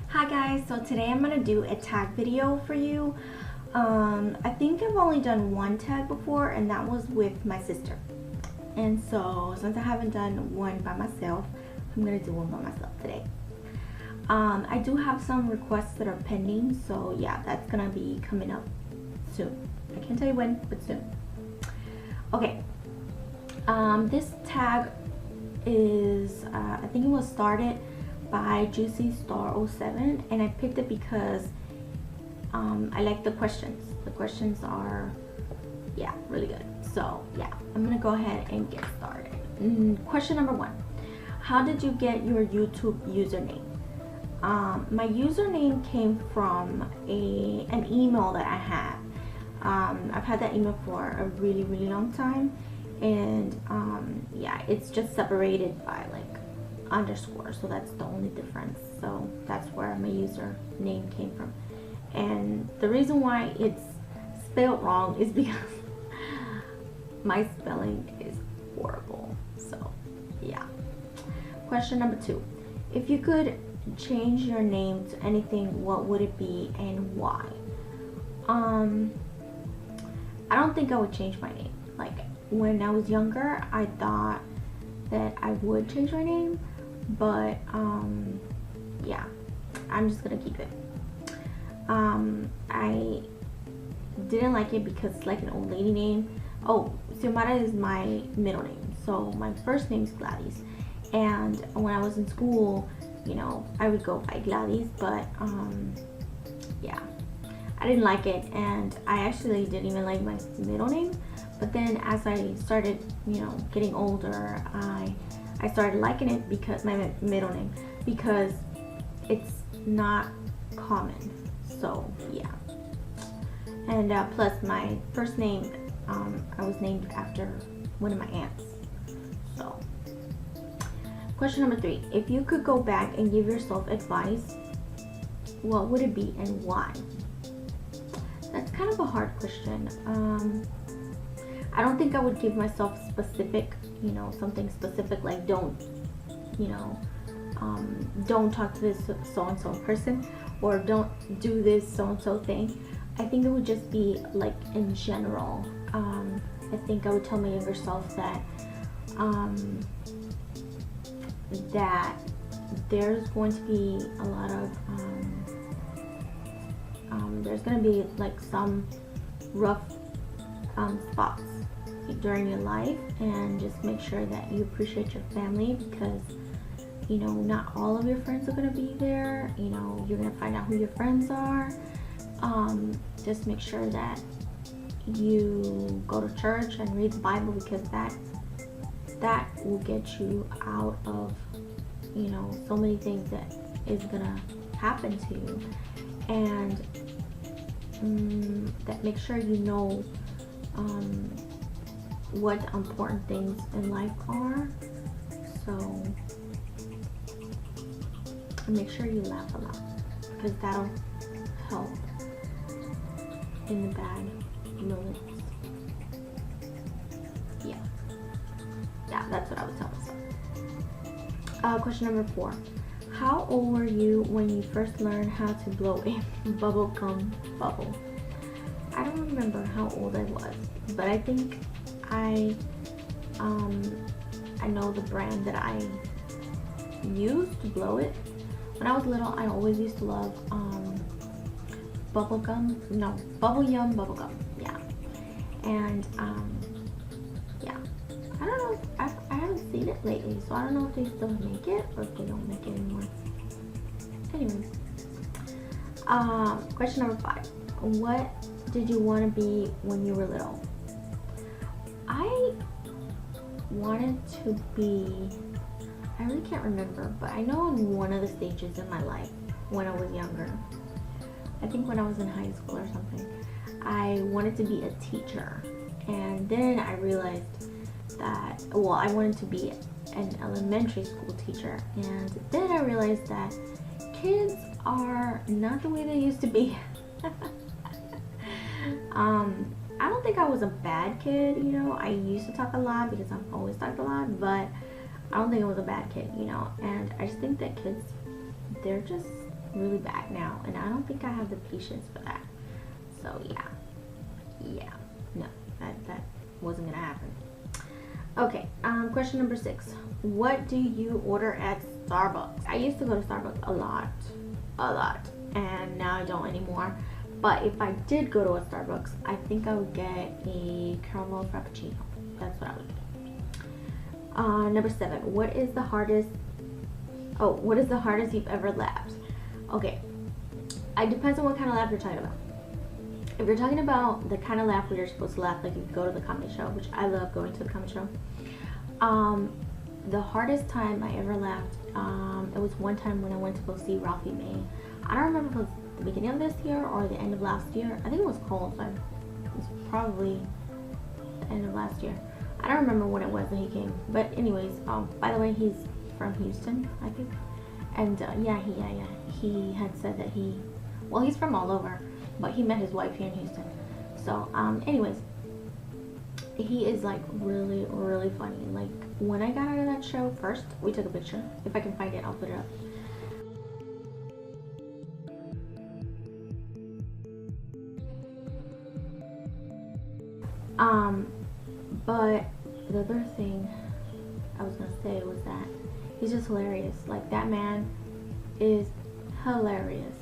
Hi guys, so today I'm going to do a tag video for you. I think I've only done one tag before, and that was with my sister. And so since I haven't done one by myself, I'm going to do one by myself today. I do have some requests that are pending, so yeah, that's going to be coming up soon. I can't tell you when, but soon. Okay, this tag is, I think it was started by Juicy Star 07, and I picked it because I like the questions. The questions are, yeah, really good. So yeah, I'm gonna go ahead and get started. Question number 1: how did you get your YouTube username? My username came from an email that I had. I've had that email for a really long time, and yeah, it's just separated by like underscore, so that's the only difference. So that's where my username came from, and the reason why it's spelled wrong is because my spelling is horrible. So yeah. Question number 2: if you could change your name to anything, what would it be and why? I don't think I would change my name. Like when I was younger, I thought that I would change my name, but yeah, I'm just gonna keep it. I didn't like it because it's like an old lady name. Oh, Xiomara is my middle name, so my first name is Gladys, and when I was in school, you know, I would go by Gladys, but yeah, I didn't like it, and I actually didn't even like my middle name. But then as I started, you know, getting older, I started liking it because my middle name, because it's not common. So yeah, and plus my first name, I was named after one of my aunts. So question number 3: if you could go back and give yourself advice, what would it be and why? That's kind of a hard question. I don't think I would give myself specific, you know, something specific like don't talk to this so-and-so person, or don't do this so-and-so thing. I think it would just be like in general. I think I would tell my younger self that that there's going to be a lot of there's going to be like some rough spots during your life, and just make sure that you appreciate your family, because you know, not all of your friends are going to be there. You know, you're going to find out who your friends are. Just make sure that you go to church and read the Bible, because that will get you out of, you know, so many things that is gonna happen to you, and that make sure you know what important things in life are. So make sure you laugh a lot, because that'll help in the bad moments. Yeah, that's what I would tell myself. Question number 4: how old were you when you first learned how to blow a bubblegum bubble? I don't remember how old I was, but I think I know the brand that I used to blow it. When I was little, I always used to love bubblegum bubblegum, yeah. And yeah, I don't know, I haven't seen it lately, so I don't know if they still make it or if they don't make it anymore. Anyways, question number 5: what did you want to be when you were little? I wanted to be, I really can't remember, but I know in one of the stages in my life when I was younger, I think when I was in high school or something, I wanted to be a teacher. And then I realized that, well, I wanted to be an elementary school teacher. And then I realized that kids are not the way they used to be. don't think I was a bad kid, you know. I used to talk a lot because I've always talked a lot, but I don't think I was a bad kid, you know. And I just think that kids, they're just really bad now, and I don't think I have the patience for that. So yeah, no, that wasn't gonna happen. Okay, question number 6. What do you order at Starbucks? I used to go to Starbucks a lot, and now I don't anymore. But if I did go to a Starbucks, I think I would get a caramel frappuccino. That's what I would do. Number 7. What is the hardest you've ever laughed? Okay, it depends on what kind of laugh you're talking about. If you're talking about the kind of laugh where you're supposed to laugh like you go to the comedy show, which I love going to the comedy show. The hardest time I ever laughed, it was one time when I went to go see Ralphie May. I don't remember if it was the beginning of this year or the end of last year. I think it was cold, so it was probably the end of last year. I don't remember when it was that he came. But anyways, by the way, he's from Houston, I think. And he had said that he's from all over, but he met his wife here in Houston. So anyways, he is like really, really funny. Like when I got out of that show, first we took a picture. If I can find it, I'll put it up. But the other thing I was gonna say was that he's just hilarious. Like that man is hilarious.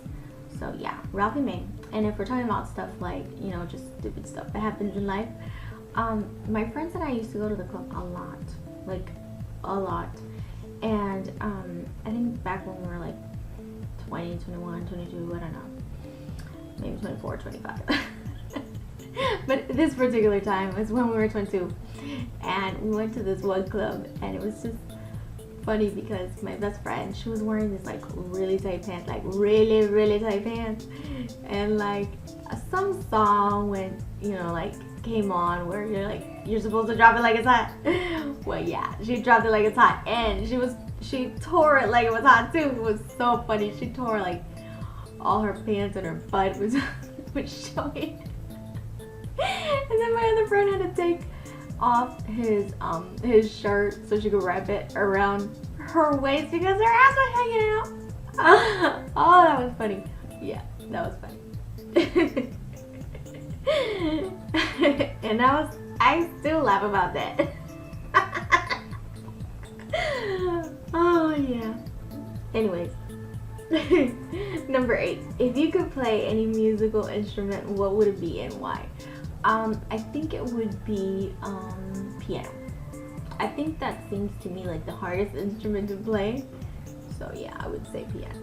So yeah, Ralphie May. And if we're talking about stuff like, you know, just stupid stuff that happens in life, my friends and I used to go to the club a lot, like a lot. And I think back when we were like 20, 21, 22, I don't know, maybe 24, 25. But this particular time was when we were 22, and we went to this one club, and it was just funny because my best friend, she was wearing this like really tight pants, like really, really tight pants, and like some song went, you know, like came on where you're supposed to drop it like it's hot. Well, yeah, she dropped it like it's hot, and she tore it like it was hot too. It was so funny. She tore like all her pants and her butt was showing. And then my other friend had to take off his shirt so she could wrap it around her waist because her ass was hanging out. Oh, that was funny. Yeah, that was funny. And I still laugh about that. Oh yeah. Anyways. Number 8. If you could play any musical instrument, what would it be and why? I think it would be piano. I think that seems to me like the hardest instrument to play. So yeah, I would say piano.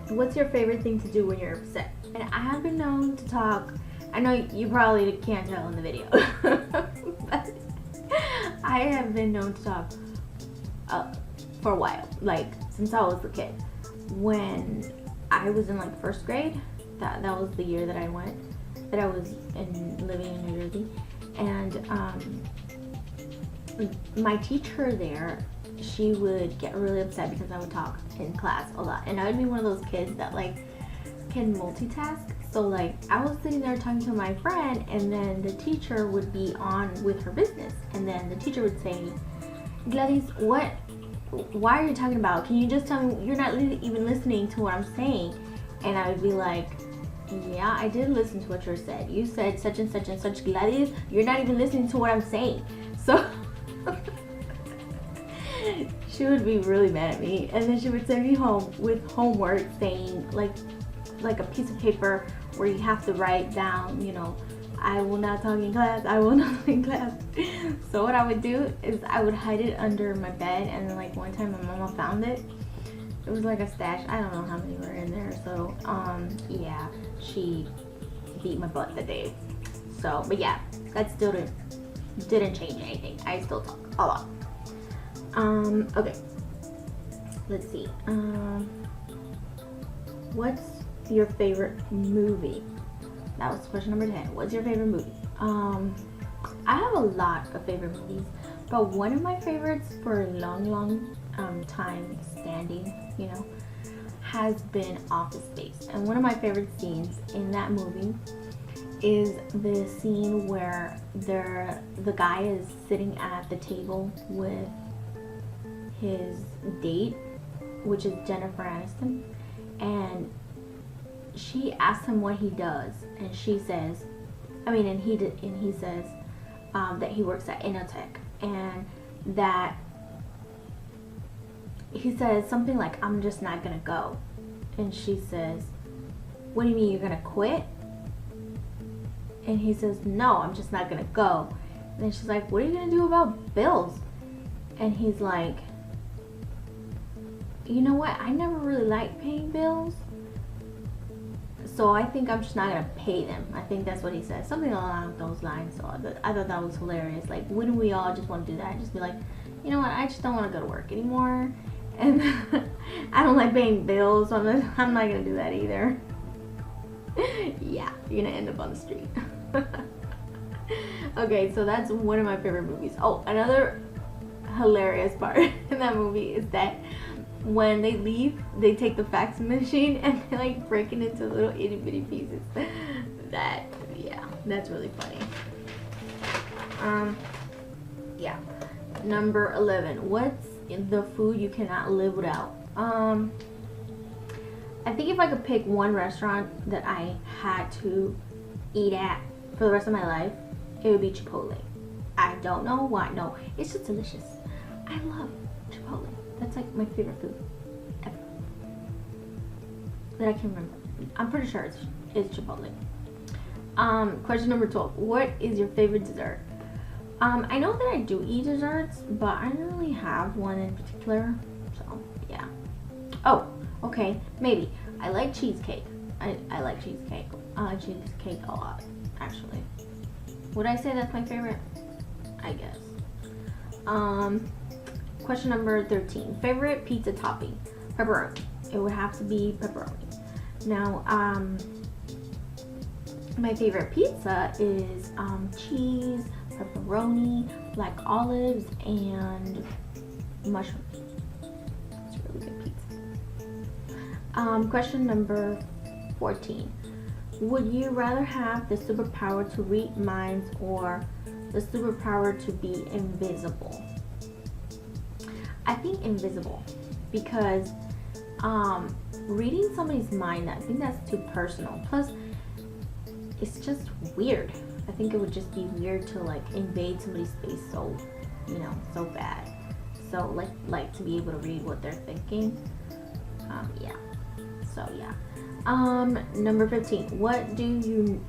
What's your favorite thing to do when you're upset? And I have been known to talk. I know you probably can't tell in the video, but I have been known to talk for a while, like since I was a kid. When I was in like 1st grade, that was the year that I was living in New Jersey, and my teacher there, she would get really upset because I would talk in class a lot, and I would be one of those kids that like can multitask. So like I was sitting there talking to my friend, and then the teacher would be on with her business, and then the teacher would say, Gladys, why are you talking about? Can you just tell me? You're not even listening to what I'm saying. And I would be like, yeah, I did listen to what you said. You said such and such and such, Gladys. You're not even listening to what I'm saying. So she would be really mad at me, and then she would send me home with homework saying like a piece of paper where you have to write down, you know, I will not talk in class, I will not talk in class. So what I would do is I would hide it under my bed, and then like one time my mama found it. It was like a stash. I don't know how many were in there. So yeah, she beat my butt that day. So, but yeah, that still didn't change anything. I still talk a lot. Okay. Let's see. What's your favorite movie? That was question number 10. What's your favorite movie? I have a lot of favorite movies, but one of my favorites for a long time standing, you know, has been Office Space. And one of my favorite scenes in that movie is the scene where the guy is sitting at the table with his date, which is Jennifer Aniston, and she asks him what he does, and she says, and he says that he works at Inotech, and that he says something like, "I'm just not gonna go," and she says, "What do you mean you're gonna quit?" And he says, "No, I'm just not gonna go." And then she's like, "What are you gonna do about bills?" And he's like, "You know what? I never really liked paying bills, so I think I'm just not gonna pay them." I think that's what he said, something along those lines. So I thought that was hilarious. Like, wouldn't we all just want to do that? Just be like, you know what? I just don't want to go to work anymore, and I don't like paying bills, so I'm not gonna do that either. Yeah, you're gonna end up on the street. Okay, so that's one of my favorite movies. Oh, another hilarious part in that movie is that when they leave, they take the fax machine and they like break it into little itty bitty pieces. That's really funny. Yeah. Number 11. What's the food you cannot live without? I think if I could pick one restaurant that I had to eat at for the rest of my life, it would be Chipotle. I don't know why. No, it's just delicious. I love Chipotle. That's like my favorite food ever that I can remember. I'm pretty sure it's Chipotle. Question number 12. What is your favorite dessert? I know that I do eat desserts, but I don't really have one in particular. So yeah. Oh, okay, maybe. I like cheesecake. I like cheesecake. I like cheesecake a lot, actually. Would I say that's my favorite? I guess. Question number 13. Favorite pizza topping? Pepperoni. It would have to be pepperoni. Now, my favorite pizza is cheese, pepperoni, black olives, and mushrooms. It's really good pizza. Question number 14. Would you rather have the superpower to read minds or the superpower to be invisible? I think invisible, because reading somebody's mind, I think that's too personal. Plus, it's just weird. I think it would just be weird to like invade somebody's space so bad. So like to be able to read what they're thinking. Yeah. So yeah. Number 15. What did you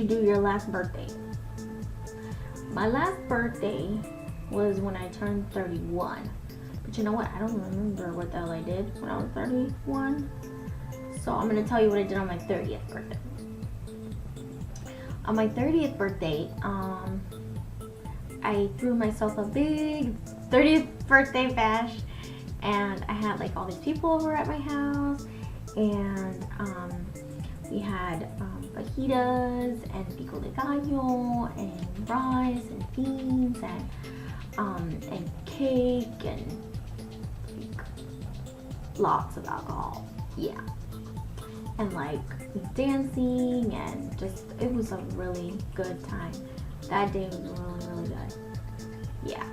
do your last birthday? My last birthday was when I turned 31. But you know what? I don't remember what the hell I did when I was 31. So I'm going to tell you what I did on my 30th birthday. On my 30th birthday, I threw myself a big 30th birthday bash. And I had like all these people over at my house, and we had fajitas and pico de gallo and rice and beans and cake and lots of alcohol. Yeah, and like dancing, and just it was a really good time. That day was really, really good. Yeah.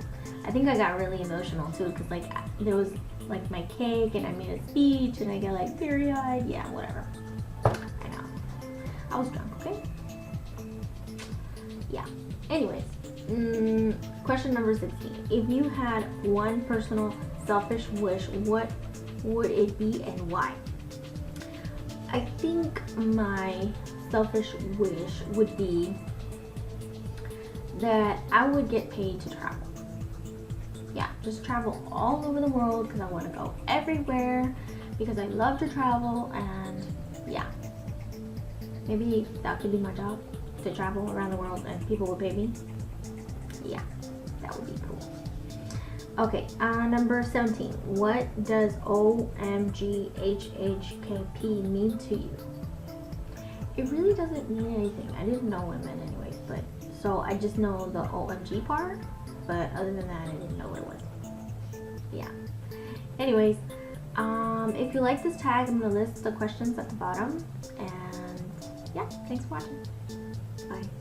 I think I got really emotional too, because like there was like my cake and I made a speech and I got like teary-eyed. Yeah, whatever. I know. I was drunk, okay? Yeah. Anyways, question number 16. If you had one personal selfish wish, what would it be and why? I think my selfish wish would be that I would get paid to travel. Yeah, just travel all over the world, because I want to go everywhere, because I love to travel. And yeah, maybe that could be my job, to travel around the world and people will pay me. Yeah, that would be cool. Okay, number 17. What does OMGHHKP mean to you? It really doesn't mean anything. I didn't know what it meant anyways, but so I just know the OMG part. But other than that, I didn't know what it was. Yeah. Anyways, if you like this tag, I'm going to list the questions at the bottom. And yeah, thanks for watching. Bye.